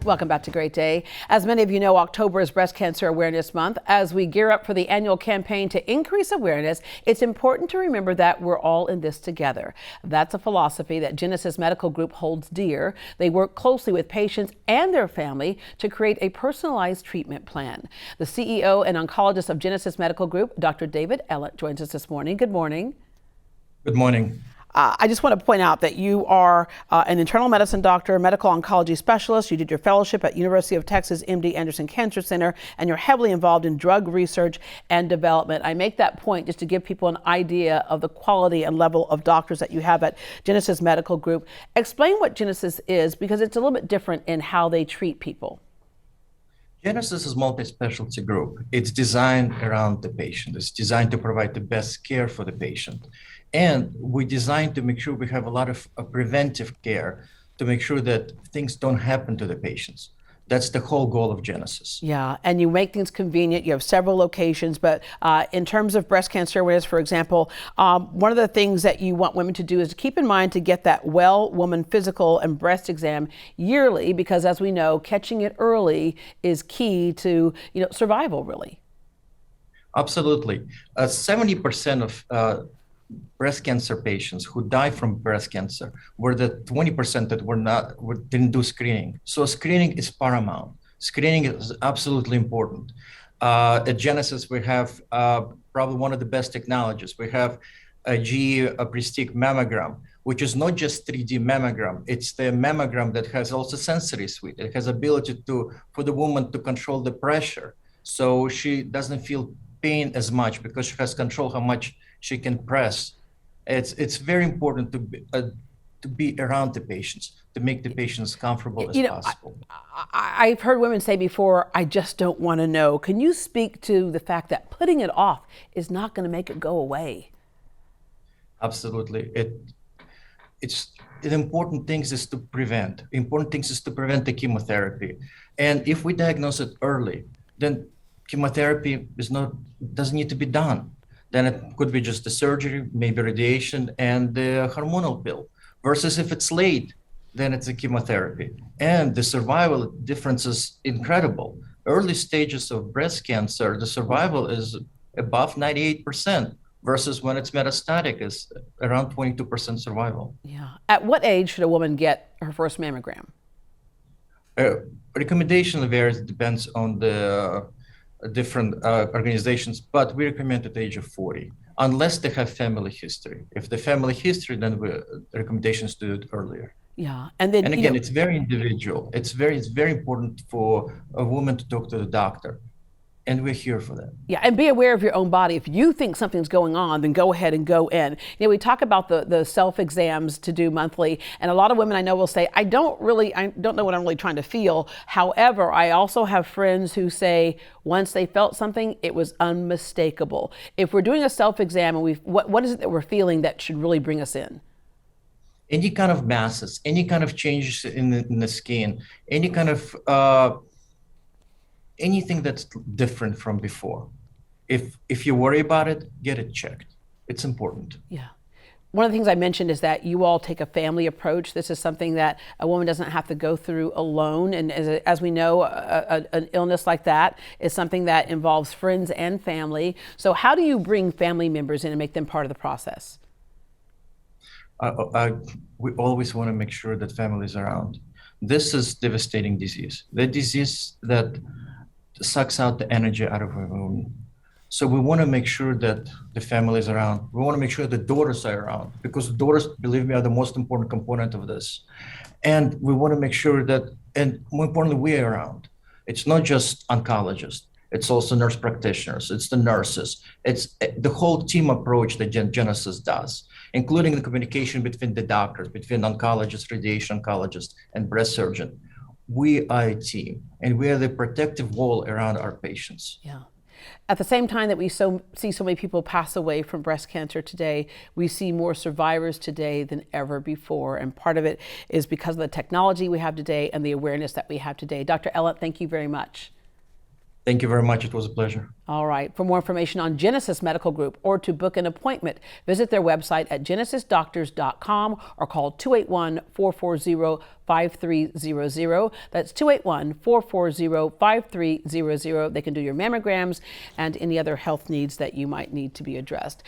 Welcome back to Great Day. As many of you know, October is Breast Cancer Awareness Month. As we gear up for the annual campaign to increase awareness, it's important to remember that we're all in this together. That's a philosophy that Genesis Medical Group holds dear. They work closely with patients and their family to create a personalized treatment plan. The CEO and oncologist of Genesis Medical Group, Dr. David Ellent, joins us this morning. Good morning. Good morning. I just want to point out that you are an internal medicine doctor, medical oncology specialist. You did your fellowship at University of Texas MD Anderson Cancer Center, and you're heavily involved in drug research and development. I make that point just to give people an idea of the quality and level of doctors that you have at Genesis Medical Group. Explain what Genesis is, because it's a little bit different in how they treat people. Genesis is a multi-specialty group. It's designed around the patient. It's designed to provide the best care for the patient. And we designed to make sure we have a lot of preventive care to make sure that things don't happen to the patients. That's the whole goal of Genesis. Yeah, and you make things convenient. You have several locations, but in terms of breast cancer awareness, for example, one of the things that you want women to do is to keep in mind to get that well woman physical and breast exam yearly, because as we know, catching it early is key to survival, really. Absolutely. 70% of breast cancer patients who die from breast cancer were the 20% that didn't do screening. So screening is paramount. Screening is absolutely important. At Genesis, we have probably one of the best technologies. We have a Prestige mammogram, which is not just 3D mammogram. It's the mammogram that has also sensory suite. It has ability for the woman to control the pressure, so she doesn't feel pain as much because she has control how much she can press. It's very important to be around the patients, to make the patients comfortable as possible. I've heard women say before, I just don't want to know. Can you speak to the fact that putting it off is not going to make it go away? Absolutely. The important things is to prevent. Important things is to prevent the chemotherapy. And if we diagnose it early, then chemotherapy doesn't need to be done. Then it could be just the surgery, maybe radiation, and the hormonal pill. Versus if it's late, then it's a chemotherapy. And the survival difference is incredible. Early stages of breast cancer, the survival is above 98%, versus when it's metastatic is around 22% survival. Yeah. At what age should a woman get her first mammogram? Recommendation varies, depends on the different organizations, but we recommend at the age of 40, unless they have family history. If the family history, then the recommendations to do it earlier. Yeah, and then again, it's very individual. It's very important for a woman to talk to the doctor, and we're here for that. Yeah, and be aware of your own body. If you think something's going on, then go ahead and go in. We talk about the self-exams to do monthly, and a lot of women I know will say, I don't know what I'm really trying to feel. However, I also have friends who say once they felt something, it was unmistakable. If we're doing a self-exam, and what is it that we're feeling that should really bring us in? Any kind of masses, any kind of changes in the skin, any kind of anything that's different from before. If you worry about it, get it checked. It's important. Yeah. One of the things I mentioned is that you all take a family approach. This is something that a woman doesn't have to go through alone. And as we know, an illness like that is something that involves friends and family. So how do you bring family members in and make them part of the process? We always want to make sure that families are around. This is devastating disease. The disease that sucks out the energy out of a woman. So we want to make sure that the family is around. We want to make sure the daughters are around, because daughters, believe me, are the most important component of this. And we want to make sure that, and more importantly, we are around. It's not just oncologists. It's also nurse practitioners. It's the nurses. It's the whole team approach that Genesis does, including the communication between the doctors, between oncologist, radiation oncologist, and breast surgeon. We are a team, and we are the protective wall around our patients. Yeah. At the same time that we see so many people pass away from breast cancer today, we see more survivors today than ever before. And part of it is because of the technology we have today and the awareness that we have today. Dr. Ellent, thank you very much. Thank you very much. It was a pleasure. All right. For more information on Genesis Medical Group or to book an appointment, visit their website at genesisdoctors.com or call 281-440-5300. That's 281-440-5300. They can do your mammograms and any other health needs that you might need to be addressed.